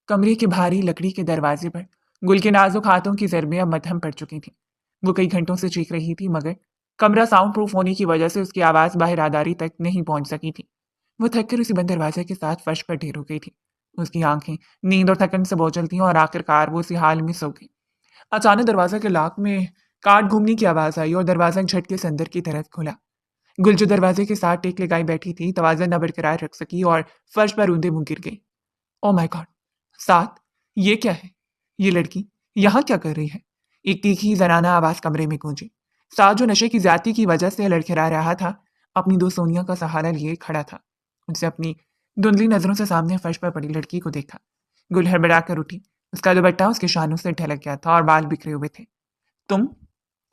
कमरे के भारी लकड़ी के दरवाजे पर गुल के नाजुक हाथों की ज़रबें अब मद्धम पड़ चुकी थीं। वो कई घंटों से चीख रही थी, मगर कमरा साउंड प्रूफ होने की वजह से उसकी आवाज़ बाहर आदारी तक नहीं पहुंच सकी थी। वो थककर उसी बंद दरवाजे के साथ फर्श पर ढेर हो गई थी। उसकी आंखें नींद और थकन से बोझल थीं और आखिरकार वो उसी हाल में सो गई। अचानक दरवाजा के लॉक में काट घूमने की आवाज़ आई और दरवाजा एक झटके से अंदर की तरफ खुला। गुल जो दरवाजे के साथ टेक लगाई बैठी थी, तवाज़न न बरकरार रख सकी और फर्श पर ऊंधे मुंह गिर गई। Oh my God! साथ, ये क्या है? ये लड़की यहाँ क्या कर रही है? एक तीखी ज़नाना आवाज़ कमरे में गूंजी। साथ जो नशे की ज़्यादती की वजह से लड़खड़ा रहा था, अपनी दोस्त सोनिया का सहारा लिए खड़ा था। उसने अपनी धुंधली नज़रों से सामने फर्श पर पड़ी लड़की को देखा। गुल हड़बड़ा कर उठी। उसका दुपट्टा उसके शानों से ढलक गया था और बाल बिखरे हुए थे। तुम?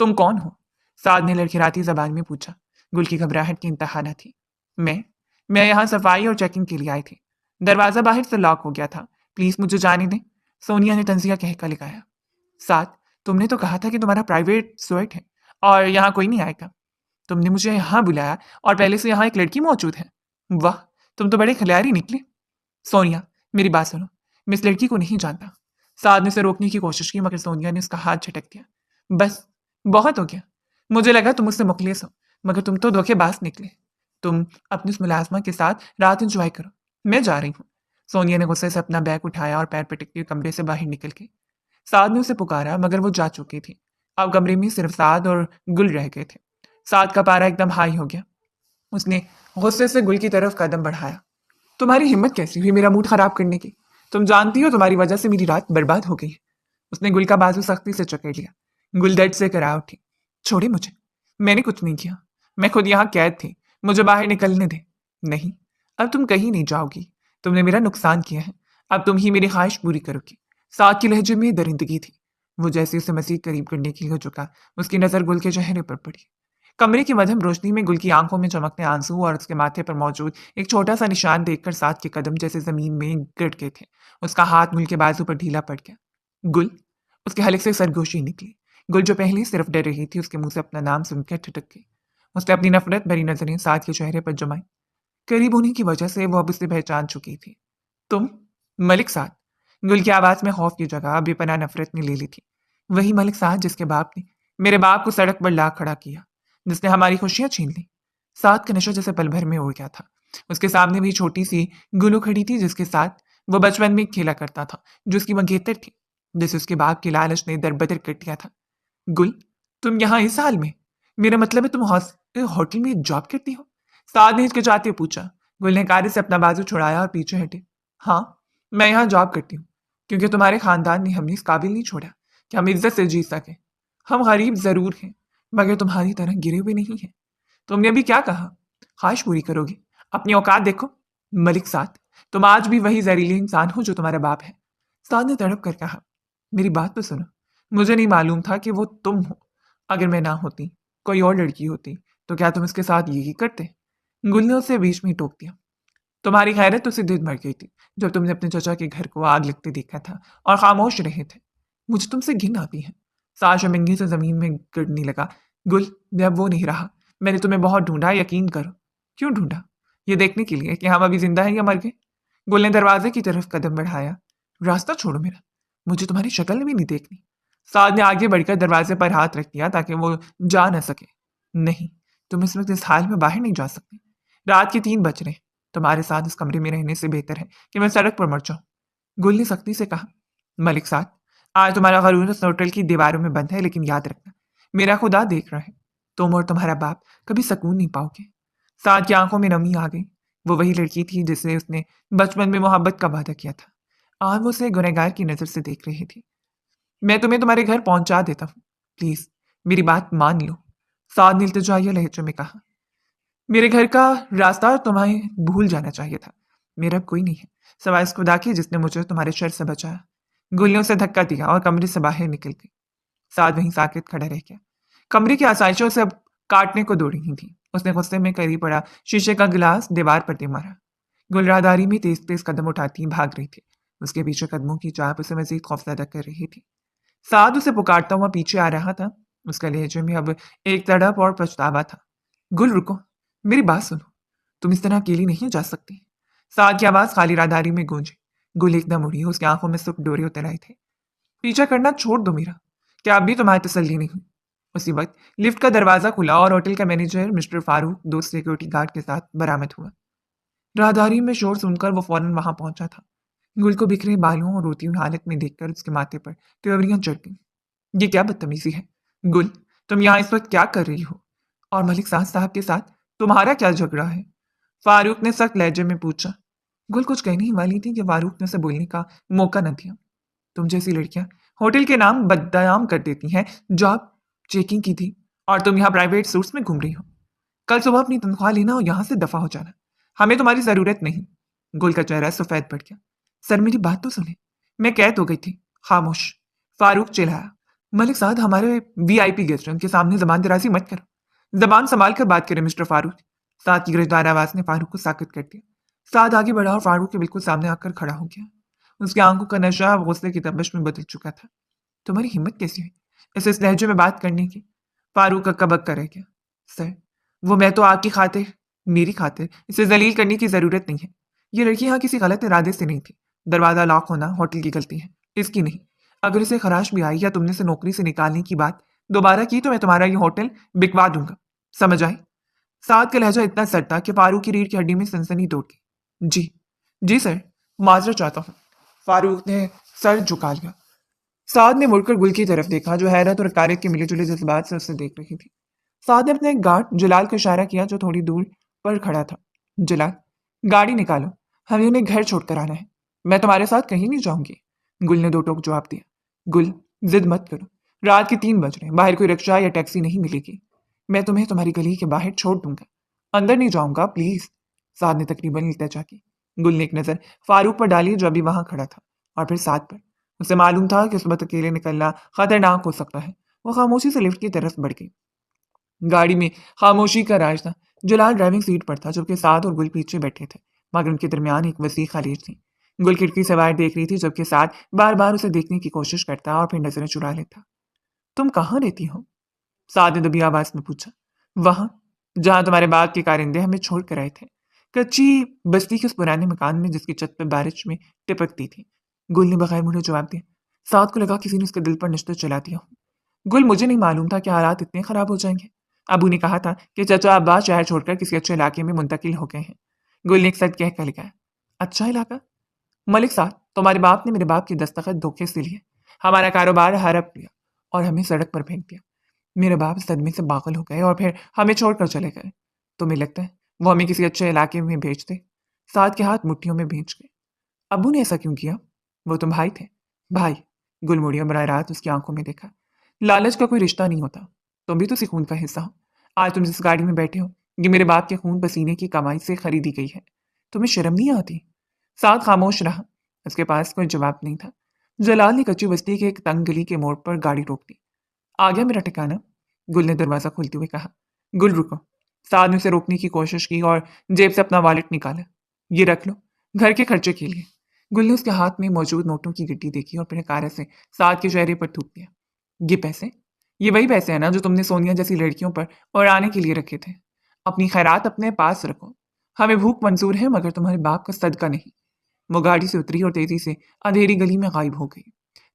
तुम कौन हो? साद ने लड़खड़ाती ज़बान में पूछा। गुल की घबराहट की इंतहा न थी। मैं? मैं यहाँ सफाई और चेकिंग के लिए आई थी। दरवाज़ा बाहर से लॉक हो गया था। प्लीज़ मुझे जाने दें। सोनिया ने तंज़िया कहकर लगाया। साद, तुमने तो कहा था कि तुम्हारा प्राइवेट स्वीट है और यहाँ कोई नहीं आएगा। तुमने मुझे यहाँ बुलाया और पहले से यहाँ एक लड़की मौजूद है। वाह! तुम तो बड़े खिलाड़ी निकले। सोनिया, मेरी बात सुनो। मैं इस लड़की को नहीं जानता। साद ने उसे रोकने की कोशिश की, मगर सोनिया ने उसका हाथ झटक दिया। बस, बहुत हो गया। मुझे लगा तुम मुझसे मुखलिस हो, मगर तुम तो धोखेबाज निकले। तुम अपनी उस मुलाज़िमा के साथ रात एंजॉय करो। मैं जा रही हूँ। सोनिया ने गुस्से से अपना बैग उठाया और पैर पटकते हुए कमरे से बाहर निकल गई। साद ने उसे पुकारा, मगर वो जा चुकी थी। अब कमरे में सिर्फ साद और गुल रह गए थे। साद का पारा एकदम हाई हो गया। उसने गुस्से से गुल की तरफ कदम बढ़ाया। तुम्हारी हिम्मत कैसी हुई मेरा मूड खराब करने की? तुम जानती हो तुम्हारी वजह से मेरी रात बर्बाद हो गई है। उसने गुल का बाजू सख्ती से जकड़ लिया। गुल दर्द से करा उठी। छोड़े मुझे। मैंने कुछ नहीं किया। मैं खुद यहाँ कैद थी। मुझे बाहर निकलने दे। नहीं, अब तुम कहीं नहीं जाओगी। तुमने मेरा नुकसान किया है। अब तुम ही मेरी ख्वाहिश पूरी करोगी। साद के लहजे में दरिंदगी थी। वो जैसे उसे मजीद करीब करने के लिए झुका, उसकी नजर गुल के चेहरे पर पड़ी। कमरे की मध्यम रोशनी में गुल की आंखों में चमकते आंसू और उसके माथे पर मौजूद एक छोटा सा निशान देखकर साद के कदम जैसे जमीन में गिर गए थे। उसका हाथ गुल के बाजू पर ढीला पड़ गया। गुल? उसके हलक से सरगोशी निकली। गुल जो पहले सिर्फ डर रही थी, उसके मुंह से अपना नाम सुनकर ठिठक गई। उसने अपनी नफरत भरी नजरें साद के चेहरे पर जमाई। करीब होने की वजह से वो अब उसे पहचान चुकी थी। तुम? मलिक साद। गुल की आवाज में खौफ की जगह बेपनाह नफरत ने ले ली थी। वही मलिक साद जिसके बाप ने मेरे बाप को सड़क पर ला खड़ा किया, जिसने हमारी खुशियां छीन ली। साद का नशा जैसे पल भर में उड़ गया था। उसके सामने भी छोटी सी गुलू खड़ी थी, जिसके साथ वो बचपन में खेला करता था, जो उसकी मंगेतर थी, जिसे उसके बाप की लालच ने दरबदर कर दिया था। गुल, तुम यहाँ इस हाल में? मेरा मतलब है तुम होटल में जॉब करती हो? साद ने हिचकिचाते हुए पूछा। गुल ने कारे से अपना बाजू छुड़ाया और पीछे हटे। हाँ, मैं यहाँ जॉब करती हूँ, क्योंकि तुम्हारे खानदान ने हमें इस काबिल नहीं छोड़ा कि हम इज्जत से जी सके। हम गरीब जरूर हैं, मगर तुम्हारी तरह गिरे हुए नहीं हैं। तुमने अभी क्या कहा? ख्वाहिश पूरी करोगे? अपनी औकात देखो। मलिक साद, तुम आज भी वही जहरीले इंसान हो जो तुम्हारा बाप है। साद ने तड़प कर कहा। मेरी बात तो सुनो। मुझे नहीं मालूम था कि वो तुम हो। अगर मैं ना होती, कोई और लड़की होती, तो क्या तुम इसके साथ यही करते? गुल ने उसे बीच में ही टोक दिया। तुम्हारी खैरत तो सीधे मर गई थी जब तुमने अपने चाचा के घर को आग लगते देखा था और खामोश रहे थे। मुझे तुमसे घिन आती है। सास शर्मिंदगी से जमीन में गिरने लगा। गुल, मैं अब वो नहीं रहा। मैंने तुम्हें बहुत ढूंढा, यकीन करो। क्यों ढूंढा? ये देखने के लिए कि हम अभी जिंदा हैं या मर गए। गुल ने दरवाजे की तरफ कदम बढ़ाया। रास्ता छोड़ो मेरा। मुझे तुम्हारी शक्ल भी नहीं देखनी। साद ने आगे बढ़कर दरवाजे पर हाथ रख दिया ताकि वो जा न सके। नहीं, तुम इस वक्त इस हाल में बाहर नहीं जा सकती। रात के 3 बज रहे हैं। तुम्हारे साथ इस कमरे में रहने से बेहतर है कि मैं सड़क पर मर जाऊं। गुल ने सख्ती से कहा। मलिक साहब, आज तुम्हारा गरूर उस होटल की दीवारों में बंद है, लेकिन याद रखना, मेरा खुदा देख रहा है। तुम और तुम्हारा बाप कभी सकून नहीं पाओगे। साद की आंखों में नमी आ गई। वो वही लड़की थी जिससे उसने बचपन में मोहब्बत का वादा किया था। आज वो उसे गुनहगार की नजर से देख रही थी। मैं तुम्हें तुम्हारे घर पहुंचा देता हूँ। प्लीज, मेरी बात मान लो। साद ने इल्तिजाइया लहजे में कहा। मेरे घर का रास्ता तुम्हें भूल जाना चाहिए था। मेरा अब कोई नहीं है सिवाय इस खुदा की जिसने मुझे तुम्हारे शर से बचाया। गुल ने उसे धक्का दिया और कमरे से बाहर निकल गई। साद वहीं साकित खड़ा रह गया। कमरे की आसाइशों से अब काटने को दौड़ रही थी। उसने गुस्से में करीब पड़ा शीशे का गिलास दीवार पर दे मारा। गुल राहदारी में तेज तेज कदम उठाती भाग रही थी। उसके पीछे कदमों की चाप उसे मजीद खौफजदा कर रही थी। साद उसे पुकारता हुआ पीछे आ रहा था। उसका लहजे में अब एक तड़प और पछतावा था। गुल, रुको, मेरी बात सुनो। तुम इस तरह अकेली नहीं जा सकती। साद की आवाज खाली राहदारी में गूंजी। गुल एकदम उड़ी, उसकी आंखों में सुख डोरे उतर आए थे। पीछा करना छोड़ दो मेरा, क्या अब भी तुम्हारी तसल्ली नहीं हुई? उसी वक्त लिफ्ट का दरवाजा खुला और होटल का मैनेजर मिस्टर फारूक दो सिक्योरिटी गार्ड के साथ बरामद हुआ। राहदारी में शोर सुनकर वो फौरन वहां पहुंचा था। गुल को बिखरे बालों और रोती हुई हालत में देखकर उसके माथे पर त्रिवरियां चढ़ गईं। ये क्या बदतमीजी है? गुल, तुम यहाँ इस वक्त क्या कर रही हो? और मलिक साहब के साथ तुम्हारा क्या झगड़ा है? फारूक ने सख्त लहजे में पूछा। गुल कुछ कहने ही वाली थी कि फारूक ने उसे बोलने का मौका न दिया। तुम जैसी लड़कियां होटल के नाम बदनाम कर देती हैं। जॉब चेकिंग की थी और तुम यहाँ प्राइवेट सूट्स में घूम रही हो। कल सुबह अपनी तनख्वाह लेना और यहाँ से दफा हो जाना। हमें तुम्हारी जरूरत नहीं। गुल का चेहरा सफेद पड़ गया। सर मेरी बात तो सुने। मैं कैद हो गई थी। खामोश। फारूक चिल्लाया। मलिक साहब हमारे वीआईपी गेस्ट हैं, उनके सामने जबान दराजी मत करो। जबान संभाल कर बात करें मिस्टर फारूक। साथ की गिरफ्तार आवाज ने फारूक को साकित कर दिया। साथ आगे बढ़ा और फारूक के बिल्कुल सामने आकर खड़ा हो गया। उसकी आंखों का नशा गुस्से की तपिश में बदल चुका था। तुम्हारी हिम्मत कैसी हुई ऐसे इस लहजे में बात करने की? फारूक अक्का बक्का रह गया। सर, वो मैं तो आपकी खातिर, मेरी खातिर इसे जलील करने की जरूरत नहीं है। ये लड़की यहाँ किसी गलत इरादे से नहीं थी। दरवाजा लॉक होना होटल की गलती है, इसकी नहीं। अगर इसे खराश भी आई या तुमने इसे नौकरी से निकालने की बात दोबारा की तो मैं तुम्हारा ये होटल बिकवा दूंगा। समझ आई? साद का लहजा इतना सर था कि फारूक की रीढ़ की हड्डी में सनसनी दौड़ गई। जी, जी सर, माजरत चाहता हूँ। फारूक ने सर झुका लिया। साद ने मुड़कर गुल की तरफ देखा, जो हैरत और हकारत के मिले जुले जज्बात से उसे देख रही थी। साद ने अपने एक गार्ड जलाल को इशारा किया, जो थोड़ी दूर पर खड़ा था। जलाल, गाड़ी निकालो, हमें उन्हें घर छोड़कर आना है। मैं तुम्हारे साथ कहीं नहीं जाऊंगी। गुल ने दो टोक जवाब दिया। गुल, जिद मत करो। रात के 3 बज रहे हैं, बाहर कोई रिक्शा या टैक्सी नहीं मिलेगी। मैं तुम्हें तुम्हारी गली के बाहर छोड़ दूंगा। अंदर नहीं जाऊंगा प्लीज। साद ने तकरीबन इल्तिजा की। गुल ने एक नजर फारूक पर डाली, जो अभी वहां खड़ा था, और फिर साद पर। उसे मालूम था कि उस वक्त अकेले निकलना खतरनाक हो सकता है। वो खामोशी से लिफ्ट की तरफ बढ़ गई। गाड़ी में खामोशी का राज था। जलाल ड्राइविंग सीट पर था, जबकि साद और गुल पीछे बैठे थे, मगर उनके दरमियान एक वसी खालिज थी। गुल खिड़की से बाहर देख रही थी, जबकि साद बार बार उसे देखने की कोशिश करता और फिर नजरें चुरा लेता। तुम कहाँ रहती हो? साद ने दबी आवाज में पूछा। वहां, जहां तुम्हारे बाग के कारिंदे हमें छोड़ कर आए थे। कच्ची बस्ती के उस पुराने मकान में, जिसकी छत पर बारिश में टिपकती थी। गुल ने बगैर मुझे जवाब दिया। साद को लगा किसी ने उसके दिल पर निश्चित चला दिया हो। गुल, मुझे नहीं मालूम था कि हालात इतने खराब हो जाएंगे। अबू ने कहा था कि चाचा अब्बास शहर छोड़कर किसी अच्छे इलाके में मुंतकिल हो गए हैं। गुल ने एक साथ कह कर लिखा। अच्छा इलाका? मलिक साहब, तुम्हारे बाप ने मेरे बाप की दस्तखत धोखे से लिए, हमारा कारोबार हड़प लिया और हमें सड़क पर फेंक दिया। मेरे बाप सदमे से पागल हो गए और फिर हमें छोड़कर चले गए। तुम्हें लगता है वो हमें किसी अच्छे इलाके में भेजते? साद के हाथ मुट्ठियों में भेज गए। अबू ने ऐसा क्यों किया? वो तुम भाई थे। भाई? गुल मुड़िया बरह रात उसकी आंखों में देखा। लालच का कोई रिश्ता नहीं होता। तुम भी तो उसी खून का हिस्सा हो। आज तुम जिस गाड़ी में बैठे हो, ये मेरे बाप के खून पसीने की कमाई से खरीदी गई है। तुम्हें शर्म नहीं आती? साद खामोश रहा। उसके पास कोई जवाब नहीं था। जलाल ने कच्ची बस्ती के एक तंग गली के मोड़ पर गाड़ी रोक दी। आ गया मेरा ठिकाना? गुल ने दरवाजा खोलते हुए कहा। गुल रुको। साद ने उसे रोकने की कोशिश की और जेब से अपना वॉलेट निकाला। ये रख लो, घर के खर्चे के लिए। गुल ने उसके हाथ में मौजूद नोटों की गिट्टी देखी और फिर हकारत से साद के चेहरे पर थूक दिया। ये पैसे? ये वही पैसे हैं ना जो तुमने सोनिया जैसी लड़कियों पर उड़ाने के लिए रखे थे। अपनी खैरात अपने पास रखो। हमें भूख मंजूर है, मगर तुम्हारे बाप का सदका नहीं। वो गाड़ी से उतरी और तेजी से अंधेरी गली में गायब हो गई।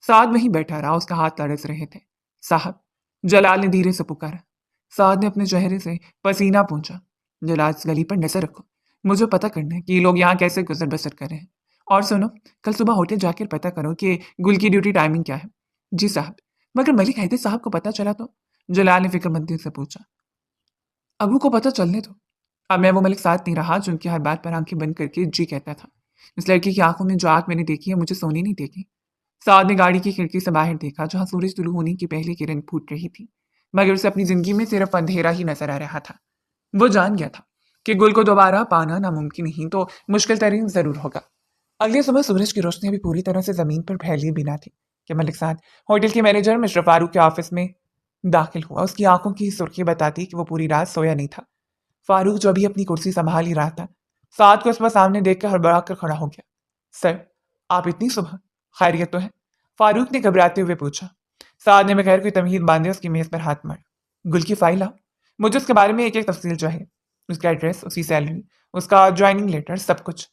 साद वहीं बैठा रहा, उसका हाथ लड़स रहे थे। साहब, जलाल ने धीरे से पुकारा। साद ने अपने चेहरे से पसीना पोंछा। जलाल, इस गली पर नजर रखो। मुझे पता करना है कि ये लोग यहाँ कैसे गुजर बसर कर रहे हैं। और सुनो, कल सुबह होटल जाकर पता करो कि गुल की ड्यूटी टाइमिंग क्या है। जी साहब। मगर मलिक हैदर साहब को पता चला तो? जलाल ने फिक्रमंदी से पूछा। अबू को पता चलने दो। अब मैं वो मलिक साथ नहीं रहा जो उनकी हर बात पर आंखें बंद करके जी कहता था। इस लड़की की आंखों में जो आग मैंने देखी है, मुझे सोनी नहीं देखी। साद ने गाड़ी की खिड़की से बाहर देखा, जहां सूरज तुलू होने की पहली किरण फूट रही थी, मगर उसे अपनी जिंदगी में सिर्फ अंधेरा ही नजर आ रहा था। वो जान गया था कि गुल को दोबारा पाना नामुमकिन नहीं तो मुश्किल तरीन जरूर होगा। अगले सुबह सूरज की रोशनी अभी पूरी तरह से जमीन पर फैली भी ना थी कि मलिक साद होटल के मैनेजर मिस्टर फारूक के ऑफिस में दाखिल हुआ। उसकी आंखों की सुर्खी बताती कि वो पूरी रात सोया नहीं था। फारूक जो अभी अपनी कुर्सी संभाल ही रहा था, साद को उसमें सामने देखकर हड़बड़ा कर खड़ा हो गया। सर, आप इतनी सुबह? खैरियत तो है? फारूक ने घबराते हुए पूछा। साद ने बगैर कोई तमहीद बांधे उसकी मेज पर हाथ मारा। गुल की फाइल आओ। मुझे उसके बारे में एक एक तफसील चाहिए। उसका एड्रेस, उसकी सैलरी, उसका ज्वाइनिंग लेटर, सब कुछ।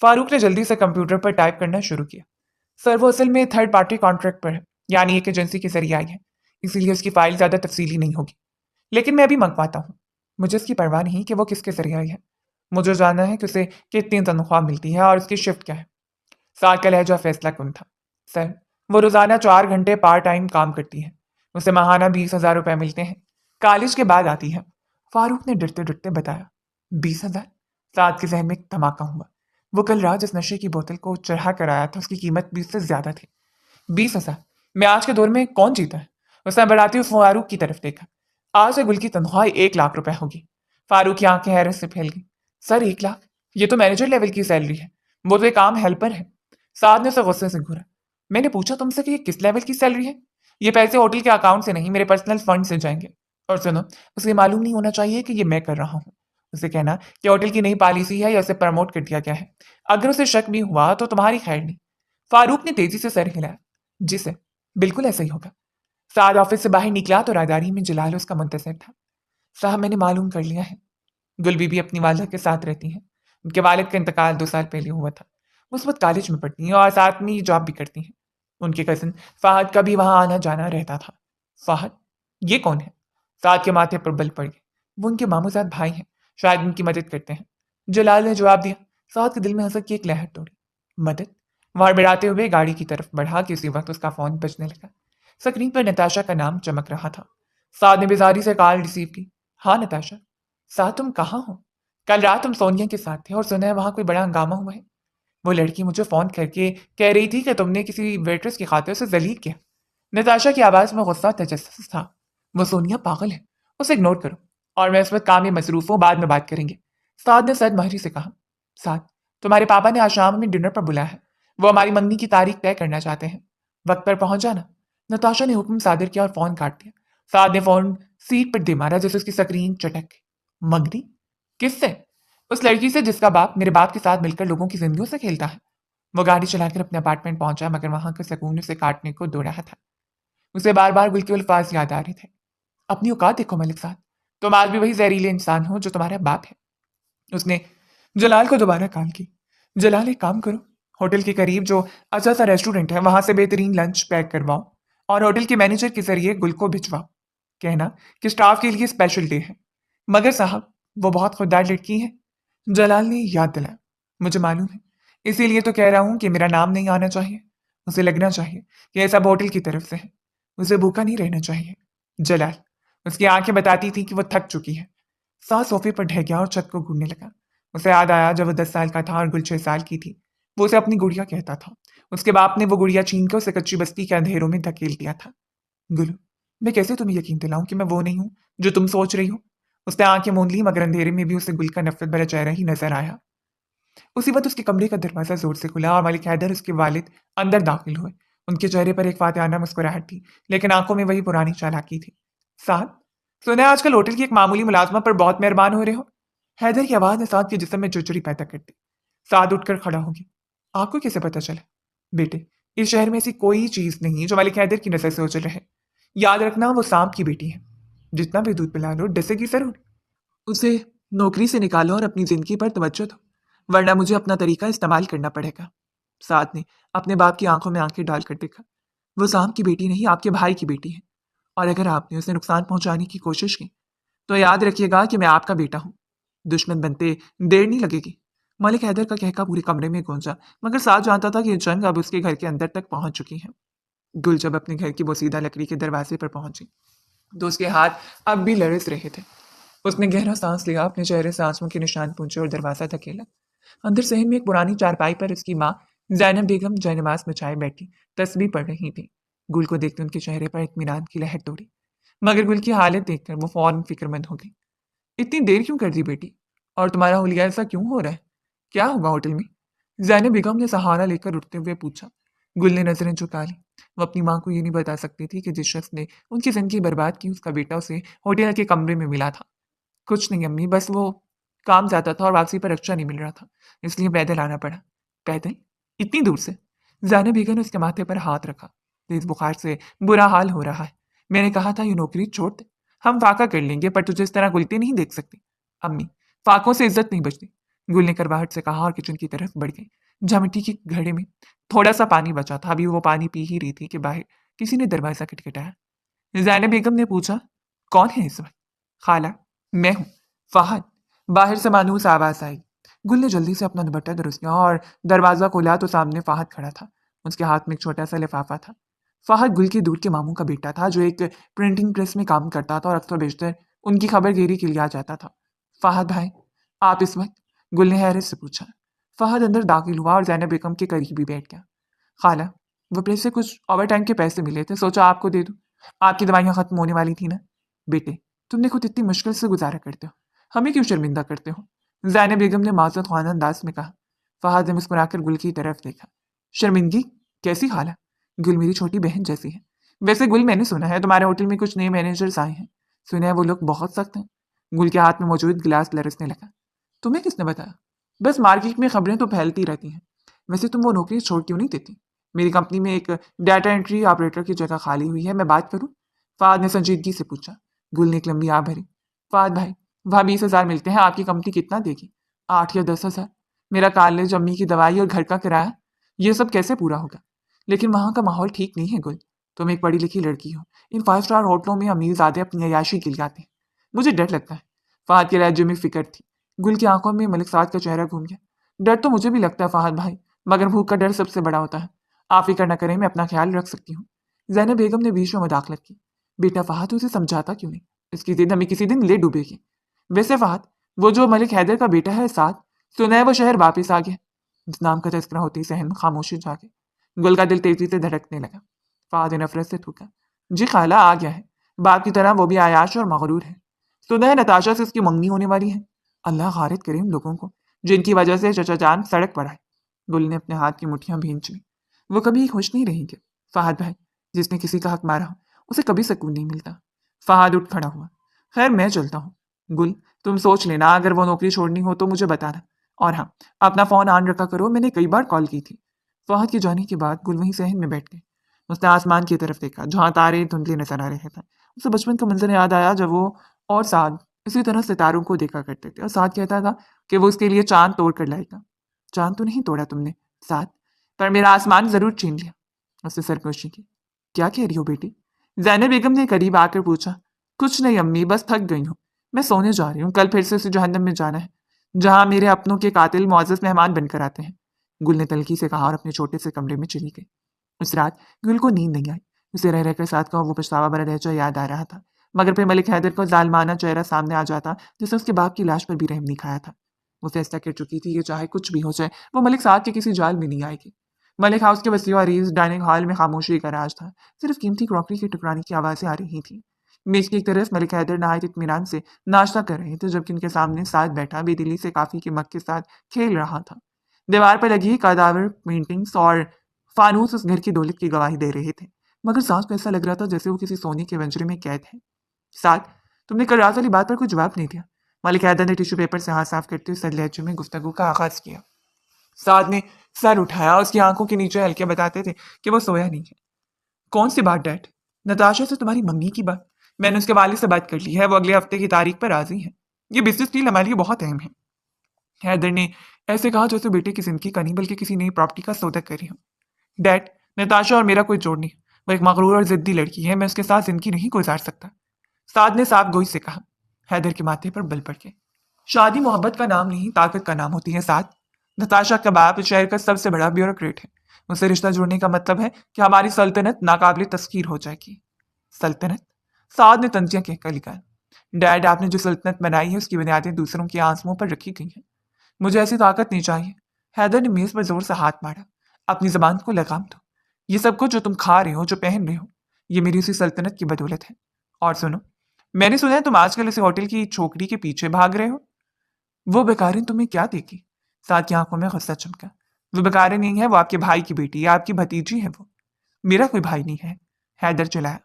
फारूक ने जल्दी से कंप्यूटर पर टाइप करना शुरू किया। सर वो असल में थर्ड पार्टी कॉन्ट्रैक्ट पर है, यानी एक एजेंसी के जरिए आई है, इसीलिए उसकी फाइल ज़्यादा तफसीली नहीं होगी। लेकिन मैं भी मंगवाता हूँ। मुझे इसकी परवाह नहीं कि वो किसके जरिए आई है। मुझे जानना है कि उसे कितनी तनख्वाह मिलती है और उसकी शिफ्ट क्या है। साद का लहजा फैसला कुन था। सर, वो रोजाना 4 घंटे पार्ट टाइम काम करती है। उसे माहाना 20,000 रुपए मिलते हैं। कॉलेज के बाद आती है। फारूक ने डरते डरते बताया। 20,000? साद के जहन में एक धमाका हुआ। वो कल रात जिस नशे की बोतल को चढ़ा कर आया था उसकी कीमत 20 से ज्यादा थी। 20,000? मैं आज के दौर में कौन जीता है? उसने बढ़ाते हुए फारूक की तरफ देखा। आज से गुल की तनख्वाह 1 लाख रुपए होगी। फारूक की आंखें हैरत से फैल गई। सर 1 लाख? ये तो मैनेजर लेवल की सैलरी है। वो तो एक आम हेल्पर है। साद ने उसे गुस्से से घूरा। मैंने पूछा तुमसे कि ये किस लेवल की सैलरी है? ये पैसे होटल के अकाउंट से नहीं मेरे पर्सनल फंड से जाएंगे। और सुनो, उसे मालूम नहीं होना चाहिए कि ये मैं कर रहा हूँ। उसे कहना कि होटल की नई पॉलिसी है या उसे प्रमोट कर दिया गया है। अगर उसे शक भी हुआ तो तुम्हारी खैर नहीं। फारूक ने तेजी से सर हिलाया। जी सर, बिल्कुल ऐसा ही होगा। साद ऑफिस से बाहर निकला तो राहदारी में जलाल उसका मुंतजर था। साहब मैंने मालूम कर लिया है। गुल बीबी अपनी वालदा के साथ रहती हैं। उनके वालिद का इंतकाल 2 साल पहले हुआ था। वो उस वक्त कॉलेज में पढ़ती हैं और साथ में ये जॉब भी करती हैं। उनके कजिन फाहद का भी वहां आना जाना रहता था। फाहद? ये कौन है? साद के माथे पर बल पड़ गए। वो उनके मामूजाद भाई हैं, शायद उनकी मदद करते हैं। जलाल ने जवाब दिया। साद के दिल में हंसक की एक लहर दौड़ी। मदद? वहां बढ़ाते हुए गाड़ी की तरफ बढ़ा कि उसी वक्त उसका फोन बजने लगा। स्क्रीन पर नताशा का नाम चमक रहा था। साद ने बेजारी से कॉल रिसीव की। हाँ नताशा। साद तुम कहाँ हो? कल रात तुम सोनिया के साथ थे और सुना है वहां कोई बड़ा हंगामा हुआ है। वो लड़की मुझे फोन करके कह रही थी कि तुमने किसी वेट्रेस की खातिर उसे जलील किया। नताशा की आवाज में गुस्सा तजस्सुस था। वो सोनिया पागल है, उसे इग्नोर करो। और मैं इस वक्त काम में मसरूफ हूँ, बाद में बात करेंगे। साद ने सद महरी से कहा। साद, तुम्हारे पापा ने आज शाम में डिनर पर बुलाया है। वो हमारी मंगनी की तारीख तय करना चाहते हैं। वक्त पर पहुंच जाना। नताशा ने हुक्म सादिर किया और फोन काट दिया। साद ने फोन सीट पर दे मारा जैसे उसकी स्क्रीन चटक गई। मंगनी? किससे? उस लड़की से जिसका बाप मेरे बाप के साथ मिलकर लोगों की जिंदगियों से खेलता है। वो गाड़ी चलाकर अपने अपार्टमेंट पहुंचा मगर वहां का सुकून उसे काटने को दो रहा था। उसे बार बार गुल के अल्फाज याद आ रहे थे। अपनी औकात देखो मलिक साहब, तुम आज भी वही जहरीले इंसान हो जो तुम्हारा बाप है। उसने जलाल को दोबारा कॉल की। जलाल एक काम करो, होटल के करीब जो अच्छा सा रेस्टोरेंट है वहां से बेहतरीन लंच पैक करवाओ और होटल के मैनेजर के जरिए गुल को भिजवाओ। कहना कि स्टाफ के लिए स्पेशल डे है। मगर साहब, वो बहुत खुददार लड़की है। जलाल ने याद दिलाया। मुझे मालूम है, इसीलिए तो कह रहा हूं कि मेरा नाम नहीं आना चाहिए। उसे लगना चाहिए कि ऐसा होटल की तरफ से है। उसे भूखा नहीं रहना चाहिए। जलाल, उसकी आंखें बताती थी कि वो थक चुकी है। सास सोफे पर ढह गया और छत को घूरने लगा। उसे याद आया जब वो 10 साल का था और गुल 6 साल की थी। वो उसे अपनी गुड़िया कहता था। उसके बाप ने वो गुड़िया छीन कर उसे कच्ची बस्ती के अंधेरों में धकेल दिया था। गुलू, मैं कैसे तुम्हें यकीन दिलाऊं कि मैं वो नहीं हूं जो तुम सोच रही हो? उसने आंखें मूंद ली मगर अंधेरे में भी उसे गुल का नफरत भरा चेहरा ही नजर आया। उसी वक्त उसके कमरे का दरवाजा जोर से खुला और मलिक हैदर उसके वालिद अंदर दाखिल हुए। उनके चेहरे पर एक फातिहाना मुस्कुराहट थी, लेकिन आंखों में वही पुरानी चालाकी थी। साहब, सुना है आजकल होटल की एक मामूली मुलाजमा पर बहुत मेहरबान हो रहे हो। हैदर की आवाज ने साद के जिस्म में चुचुरी पैदा कर दी। साद उठकर खड़ा हो गया। आपको कैसे पता चला? बेटे, इस शहर में ऐसी कोई चीज नहीं जो मलिक हैदर की नजर से ओझल रहे। याद रखना वो सांप की बेटी है। जितना भी दूध पिला लो डसेगी जरूर। उसे नौकरी से निकालो और अपनी जिंदगी पर तवज्जो दो, वरना मुझे अपना तरीका इस्तेमाल करना पड़ेगा। साद ने अपने बाप की आंखों में आंखें डालकर देखा। वो सांप की बेटी नहीं, आपके भाई की बेटी है। और अगर आपने उसे नुकसान पहुंचाने की कोशिश की तो याद रखिएगा कि मैं आपका बेटा हूं। दुश्मन बनते देर नहीं लगेगी। मलिक हैदर का कहका पूरे कमरे में गूंजा, मगर साद जानता था कि ये जंग अब उसके घर के अंदर तक पहुंच चुकी है। गुल जब अपने घर की बोसीदा लकड़ी के दरवाजे पर पहुंची तो उसके हाथ अब भी लरस रहे थे। उसने गहरा सांस लिया, अपने चेहरे से आंसुओं के निशान पूछे और दरवाजा धकेला। अंदर सहन में एक पुरानी चारपाई पर उसकी माँ जैनब बेगम जयनमाज बिछाए बैठी तस्बीह पढ़ रही थी। गुल को देखते उनके चेहरे पर इत्मीनान की लहर दौड़ी, मगर गुल की हालत देखकर वो फौरन फिक्रमंद हो गई। इतनी देर क्यों कर दी बेटी? और तुम्हारा हुलिया ऐसा क्यों हो रहा है? क्या हुआ होटल में? जैनब बेगम ने सहारा लेकर उठते हुए पूछा। गुल ने नजरें झुका ली। वो अपनी माँ को ये नहीं बता सकती थी कि जिस शख्स ने उनकी जिंदगी बर्बाद की उसका बेटा उसे होटल के कमरे में मिला था। कुछ नहीं अम्मी, बस वो काम जाता था और वापसी पर रक्षा नहीं मिल रहा था, इसलिए पैदल आना पड़ा। पैदल? इतनी दूर से? जैनब बेगम ने उसके माथे पर हाथ रखा। तेज बुखार से बुरा हाल हो रहा है। मैंने कहा था ये नौकरी छोड़ दे, हम फाका कर लेंगे, पर तुझे इस तरह गुलते नहीं देख सकती। अम्मी, फाकों से इज्जत नहीं बचती। गुल ने करवाहट से कहा और किचन की तरफ बढ़ गई, जहाँ मिट्टी के घड़े में थोड़ा सा पानी बचा था। अभी वो पानी पी ही रही थी कि बाहर किसी ने दरवाजा खटखटाया। ज़ैनब बेगम ने पूछा, कौन है इस वक्त? खाला, मैं हूँ, फ़हद। बाहर से मायूस आवाज़ आई। गुल ने जल्दी से अपना दुपट्टा दुरुस्त किया और दरवाज़ा खोला तो सामने फ़हद खड़ा था। उसके हाथ में एक छोटा सा लिफाफा था। फ़हद गुल के दूर के मामू का बेटा था, जो एक प्रिंटिंग प्रेस में काम करता था और अक्सर बेशतर उनकी खबरगिरी के लिए आ जाता था। फ़हद भाई, आप इस वक्त? गुल ने हैरत से पूछा। फ़हद अंदर दाखिल हुआ और ज़ैनब बेगम के करीब ही बैठ गया। खाला, वो प्रेस से कुछ ओवर टाइम के पैसे मिले थे, सोचा आपको दे दूं। आपकी दवाइयाँ खत्म होने वाली थी ना। बेटे, तुमने खुद इतनी मुश्किल से गुजारा करते हो, हमें क्यों शर्मिंदा करते हो? ज़ैनब बेगम ने माज़रत ख्वाना अंदाज में कहा। फ़हद ने मुस्कुराकर गुल की तरफ देखा। शर्मिंदगी? कैसी खाला? गुल मेरी छोटी बहन जैसी है। वैसे गुल, मैंने सुना है तुम्हारे होटल में कुछ नए मैनेजर्स आए हैं। सुना है वो लोग बहुत सख्त हैं। गुल के हाथ में मौजूद गिलास लरसने लगा। तुम्हें किसने बताया? बस मार्केट में खबरें तो फैलती रहती हैं। वैसे तुम वो नौकरी छोड़ क्यों नहीं देती? मेरी कंपनी में एक डाटा एंट्री ऑपरेटर की जगह खाली हुई है, मैं बात करूं? फाद ने संजीदगी से पूछा। गुल ने एक लंबी आह भरी। फाद भाई, वहाँ 20,000 मिलते हैं, आपकी कंपनी कितना देगी? 8 या 10,000। मेरा कॉलेज, अम्मी की दवाई और घर का किराया, ये सब कैसे पूरा होगा? लेकिन वहाँ का माहौल ठीक नहीं है गुल। तुम एक पढ़ी लिखी लड़की हो। इन 5 स्टार होटलों में अमीर ज़्यादा अपनी अयाशी के लिए आते हैं। मुझे डर लगता है। फाद के लहजे में फिक्र थी। गुल की आंखों में मलिक साद का चेहरा घूम गया। डर तो मुझे भी लगता है फाहद भाई, मगर भूख का डर सबसे बड़ा होता है। आप फिक्र न करें, मैं अपना ख्याल रख सकती हूँ। ज़ैनब बेगम ने बीच में मुदाखलत की। बेटा फ़हद, उसे समझाता क्यों नहीं? इसकी जिद हमें किसी दिन ले डूबेगी। वैसे फ़हद, वो जो मलिक हैदर का बेटा है साद, सुना है वो शहर वापिस आ गया। इस नाम का तस्करा होते ही सहन में खामोशी छा गई। गुल का दिल तेजी से धड़कने लगा। फ़हद ने नफरत से थूका। जी खाला, आ गया है। बाप की तरह वो भी आयाश और मगरूर है। सुना है नताशा से उसकी मंगनी होने वाली है। अल्लाह खारिज करे उन लोगों को जिनकी वजह से चचा जान सड़क पर आए। गुल ने अपने हाथ की मुठ्ठियां भींच ली। वो कभी खुश नहीं रहेंगे। फहद भाई, जिसने किसी का हक मारा हो, उसे कभी सुकून नहीं मिलता। फहद उठ खड़ा हुआ। खैर, मैं चलता हूँ। गुल, तुम सोच लेना, अगर वो नौकरी छोड़नी हो तो मुझे बताना। और हाँ, अपना फोन ऑन रखा करो, मैंने कई बार कॉल की थी। फहद के जाने के बाद गुल वहीं सहन में बैठ गई। उसने आसमान की तरफ देखा, जहाँ तारे धुंधले नजर आ रहे थे। उसे बचपन का मंजर याद आया, जब वो और साद इसी तरह सितारों को देखा करते थे और साद कहता था कि वो उसके लिए चांद तोड़ कर लाएगा। चांद तो नहीं तोड़ा तुमने साद, पर मेरा आसमान जरूर छीन लिया। उसने सरगोशी की। क्या कह रही हो बेटी? जैनब बेगम ने करीब आकर पूछा। कुछ नहीं अम्मी, बस थक गई हूँ। मैं सोने जा रही हूँ, कल फिर से उसे जहन्नम में जाना है, जहाँ मेरे अपनों के कातिल मुअज़्ज़ज़ मेहमान बनकर आते हैं। गुल ने तल्खी से कहा और अपने छोटे से कमरे में चली गई। उस रात गुल को नींद नहीं आई। उसे रह रहकर साथ का वो पछतावा भरा लहजा याद आ रहा था। मगर फिर मलिक हैदर का जालिमाना चेहरा सामने आ जाता, जिसने उसके बाप की लाश पर भी रहम नहीं खाया था। वो फैसला कर चुकी थी कि चाहे कुछ भी हो जाए, वो मलिक साहब के किसी जाल में नहीं आएगी। मलिक हाउस के वसीअ अरीज डाइनिंग हॉल में खामोशी का राज था। सिर्फ कीमती क्रॉकरी के टकराने की आवाज़ें आ रही थी। मेज की एक तरफ मलिक हैदर नहायत इत्मीनान से नाश्ता कर रहे थे, जबकि उनके सामने साथ बैठा बेदिली से काफ़ी के मग के साथ खेल रहा था। दीवार पर लगी कदावर पेंटिंग्स और फानूस उस घर की दौलत की गवाही दे रहे थे, मगर सांस को ऐसा लग रहा था जैसे वो किसी सोने के पिंजरे में कैद है। साथ, तुमने कल रात वाली बात पर कोई जवाब नहीं दिया। मालिक हैदर ने टिश्यू पेपर से हाथ साफ करते हुए सर लहजे में गुफ्तगू का आगाज किया। साद ने सर उठाया, उसकी आंखों के नीचे हल्के बताते थे कि वो सोया नहीं है। कौन सी बात डैड? नताशा से तुम्हारी मम्मी की बात। मैंने उसके वालिद से बात कर ली है, वो अगले हफ्ते की तारीख पर राजी है। ये बिजनेस डील हमारे लिए बहुत अहम है। हैदर ने ऐसे कहा जैसे बेटे की जिंदगी का नहीं बल्कि किसी नई प्रॉपर्टी का सौदा कर रही हूँ। डैड, नताशा और मेरा कोई जोड़ नहीं। वो एक मगरूर और जिद्दी लड़की है, मैं उसके साथ जिंदगी नहीं गुजार सकता। साद ने साफ गोई से कहा। हैदर के माथे पर बल पड़ गए। शादी मोहब्बत का नाम नहीं, ताकत का नाम होती है साद। नताशा का बाप इस शहर का सबसे बड़ा ब्यूरोक्रेट है। उससे रिश्ता जुड़ने का मतलब है कि हमारी सल्तनत नाकाबिल तस्खीर हो जाएगी। सल्तनत? साद ने तंजियां कहकर लिखा। डैड, आपने जो सल्तनत बनाई है उसकी बुनियादें दूसरों के आंसुओं पर रखी गई हैं। मुझे ऐसी ताकत नहीं चाहिए। हैदर ने मेज पर जोर से हाथ मारा। अपनी जबान को लगाम दो। ये सब कुछ जो तुम खा रहे हो, जो पहन रहे हो, ये मेरी उसी सल्तनत की बदौलत है। और सुनो, मैंने सुना है तुम आजकल इस होटल की छोकरी के पीछे भाग रहे हो। वो बेकारिन तुम्हें क्या देगी? साथ की आंखों में गुस्सा चमका। वो बेकारिन नहीं है, वो आपके भाई की बेटी है, आपकी भतीजी है वो। मेरा कोई भाई नहीं है। हैदर चिल्लाया।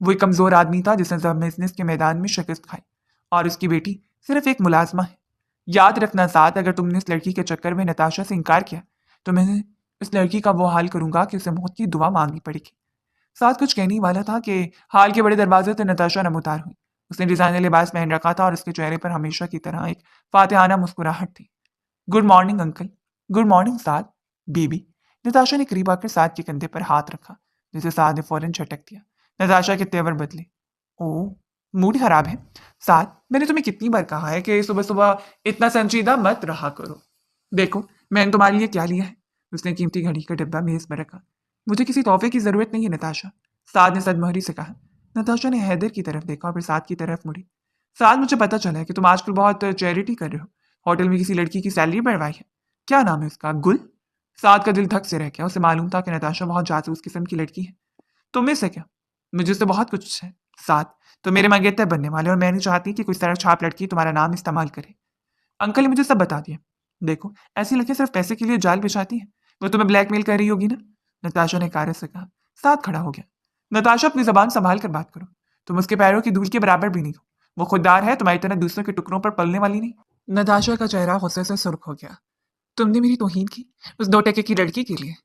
वो एक कमजोर आदमी था जिसने जब बिजनेस के मैदान में शिकस्त खाई, और उसकी बेटी सिर्फ एक मुलाजमा है। याद रखना साथ, अगर तुमने इस लड़की के चक्कर में नताशा से इनकार किया तो मैं इस लड़की का वो हाल करूंगा कि उसे मौत की दुआ मांगनी पड़ेगी। साथ कुछ कहने ही वाला था कि हाल के बड़े दरवाजे से नताशा नमूदार हुई। उसने डिजाइनर लिबास पहन रखा था और उसके चेहरे पर हमेशा की तरह एक फातिहाना मुस्कुराहट थी। Good morning uncle. Good morning Saad. Baby. Natasha ने करीब आकर साद के कंधे पर हाथ रखा, जिसे साद ने फौरन झटक दिया। नताशा के तेवर बदले। ओह, मूड खराब है। साद, मैंने तुम्हें कितनी बार कहा है कि सुबह सुबह इतना संजीदा मत रहा करो। देखो, मैंने तुम्हारे लिए क्या लिया है। उसने कीमती घड़ी का डिब्बा मेज पर रखा। मुझे किसी तोहफे की जरूरत नहीं है नताशा, साद ने सदमहरी से कहा। नताशा ने हैदर की तरफ देखा और फिर साद की तरफ मुड़ी। साद, मुझे पता चला है कि तुम आजकल बहुत चैरिटी कर रहे हो। होटल में किसी लड़की की सैलरी बढ़वाई है। क्या नाम है उसका? गुल? साद का दिल धक से रह गया। उसे मालूम था कि नताशा बहुत जासूस किस्म की लड़की है। तुम्हें से क्या? मुझे उससे बहुत कुछ है। साद, तो मेरे मंगेतर बनने वाले, और मैं नहीं चाहती कि कोई सड़क छाप लड़की तुम्हारा नाम इस्तेमाल करे। अंकल ने मुझे सब बता दिया। देखो, ऐसी लड़कियां सिर्फ पैसे के लिए जाल बिछाती हैं। वो तुम्हें ब्लैकमेल कर रही होगी ना? नताशा ने कार्य से कहा। साथ खड़ा हो गया। नताशा, अपनी जबान संभाल कर बात करो। तुम उसके पैरों की धूल के बराबर भी नहीं हो। वो खुददार है, तुम्हारी तरह दूसरों के टुकड़ों पर पलने वाली नहीं। नताशा का चेहरा गुस्से से सुर्ख हो गया। तुमने मेरी तौहीन की उस 2 टके की लड़की के लिए?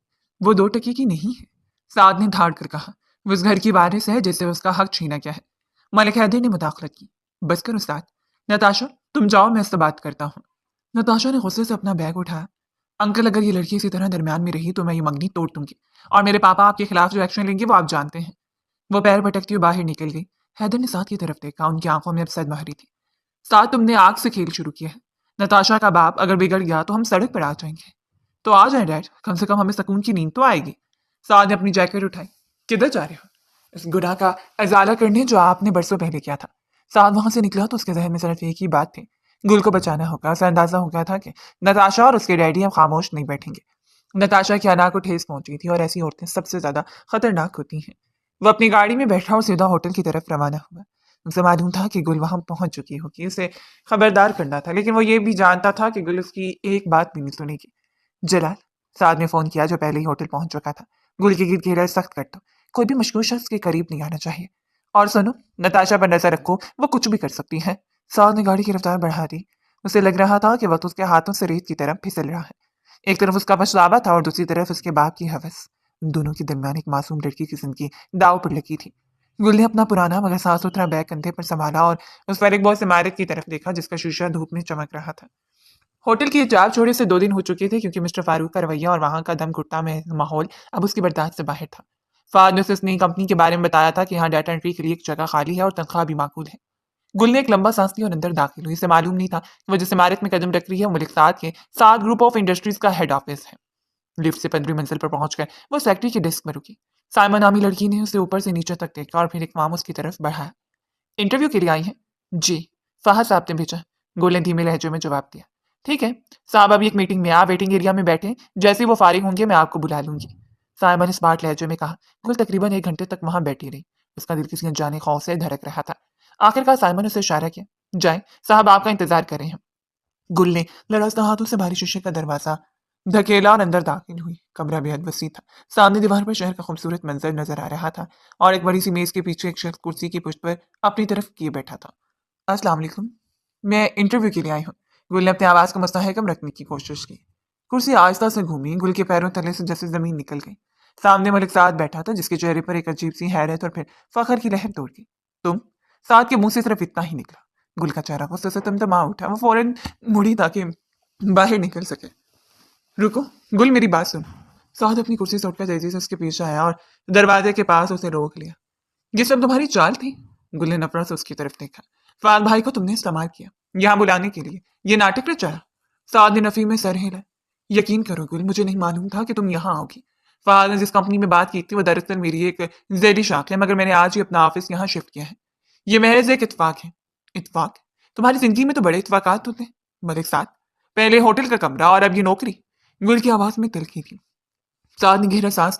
वो 2 टके की नहीं है। साद ने धाड़ कर कहा। वो उस घर की वारिस है जिससे उसका हक छीना गया है। मलिक हैदर ने मुदाखलत की। बस करो साद। नताशा, तुम जाओ, मैं इससे बात करता हूँ। नताशा ने गुस्से से अपना बैग उठाया। अंकल, अगर ये लड़की इसी तरह दरमियान में रही तो मैं ये मंगनी तोड़ दूंगी, और मेरे पापा आपके खिलाफ जो एक्शन लेंगे वो आप जानते हैं। वो पैर पटकती हुई बाहर निकल गई। हैदर ने साथ की तरफ देखा। उनकी आंखों में अब सदमहरी थी। साथ, तुमने आग से खेल शुरू किया है। नताशा का बाप अगर बिगड़ गया तो हम सड़क पर आ जाएंगे। तो आ जाए डैड, कम से कम हमें सुकून की नींद तो आएगी। साद ने अपनी जैकेट उठाई। किधर जा रहे हो? इस गुनाह का अजाला करने जो आपने बरसों पहले किया था। साद वहां से निकला तो उसके जहन में सिर्फ एक ही बात थी। गुल को बचाना होगा। उसे अंदाजा हो गया था कि नताशा और उसके डैडी अब खामोश नहीं बैठेंगे। नताशा की अना को ठेस पहुंची थी, और ऐसी औरतें सबसे ज्यादा खतरनाक होती हैं। वो अपनी गाड़ी में बैठा और सीधा होटल की तरफ रवाना हुआ। उसे मालूम था कि गुल वहां पहुंच चुकी होगी। उसे खबरदार करना था, लेकिन वो ये भी जानता था कि गुल उसकी एक बात भी नहीं सुनेगी। जलाल, साद ने फोन किया जो पहले ही होटल पहुंच चुका था। गुल की गिरगिरा सख्त कर दो। कोई भी मशहूर शख्स के करीब नहीं आना चाहिए। और सुनो, नताशा पर नजर रखो, वो कुछ भी कर सकती है। साद ने गाड़ी की रफ्तार बढ़ा दी। उसे लग रहा था कि वक्त उसके हाथों से रेत की तरफ फिसल रहा है। एक तरफ उसका पछतावा था और दूसरी तरफ उसके बाप की हवस। उन दोनों के दरमियान एक मासूम लड़की की जिंदगी दाव पर लगी थी। गुल ने अपना पुराना मगर साफ सुथरा बैग कंधे पर संभाला और उस पर एक बहुत इमारत की तरफ देखा जिसका शीशा धूप में चमक रहा था। होटल की चार छोड़े से 2 दिन हो चुके थे, क्योंकि मिस्टर फारूक का रवैया और वहां का दम घुटता में माहौल अब उसकी बर्दाश्त से बाहर था। फाद ने उसे उस नई कंपनी के बारे में बताया था कि यहाँ डाटा एंट्री के लिए एक जगह खाली है और तनख्वाह भी माकूल है। गुल ने एक लंबा सांस लिया और अंदर दाखिल हुई। इसे मालूम नहीं था कि वो जिस इमारत में कदम रख रही है वो मलिक साद के साद ग्रुप ऑफ इंडस्ट्रीज का हेड ऑफिस है। लिफ्ट से 15वीं मंजिल पर पहुंचकर वो सेक्रेटरी के डेस्क में रुकी। साइमन नामी लड़की ने उसे ऊपर से नीचे तक देखा और फिर एक मामूस की तरफ बढ़ाया। इंटरव्यू के लिए आई हैं? जी, फाहद साहब ने भेजा। गुल ने धीमे लहजे में जवाब दिया। ठीक है साहब, अभी एक मीटिंग में आप वेटिंग एरिया में बैठे। जैसे ही वो फारिग होंगे मैं आपको बुला लूंगी। साइमन ने स्मार्ट लहजे में कहा। गुल तकरीबन 1 घंटे तक वहां बैठी रही। उसका दिल किसी अनजाने खौफ से धड़क रहा था। आखिरकार साइमन ने उसे इशारा किया। जाए साहब, आपका इंतजार कर रहे हैं। गुल ने लड़खड़ाते हाथों से भारी शीशे का दरवाजा धकेला और अंदर दाखिल हुई। कमरा बेहद वसी था। सामने दीवार पर शहर का खूबसूरत मंजर नजर आ रहा था, और एक बड़ी सी मेज के पीछे एक शख्स कुर्सी की पुष्ट पर अपनी तरफ किए बैठा था। अस्सलाम वालेकुम, मैं इंटरव्यू के लिए आई हूँ। गुल ने अपनी आवाज को मुस्तहकम रखने की कोशिश की। कुर्सी आहिस्ता से घूमी। गुल के पैरों तले से जैसे जमीन निकल गई। सामने मलिक साद बैठा था, जिसके चेहरे पर एक अजीब सी हैरत और फिर फखर की लहर दौड़ गई। तुम? साद के मुंह से सिर्फ इतना ही निकला। गुल का चेहरा गुस्से से तमतमा उठा। वो फौरन मुड़ी ताकि बाहर निकल सके। रुको, गुल मेरी बात सुन। साद अपनी कुर्सी से उठकर तेजी से उसके पीछे आया और दरवाजे के पास उसे रोक लिया। ये सब तुम्हारी चाल थी? गुल ने नफरत से उसकी तरफ देखा। फाद भाई को तुमने इस्तेमाल किया यहाँ बुलाने के लिए, ये नाटक रचाया? साद ने नफी में सर हिला। यकीन करो गुल, मुझे नहीं मालूम था कि तुम यहाँ आओगी। फाद ने जिस कंपनी में बात की थी वो दरअसल मेरी एक जेडी शाख है, मगर मैंने आज ही अपना ऑफिस यहाँ शिफ्ट किया है। ये महज एक इत्तेफाक है। इत्तेफाक? तुम्हारी जिंदगी में तो बड़े इत्तेफाकात होते हैं मलिक साद। पहले होटल का कमरा और अब ये नौकरी। गुल की आवाज में तिलकी थी। साद ने गहरा सांस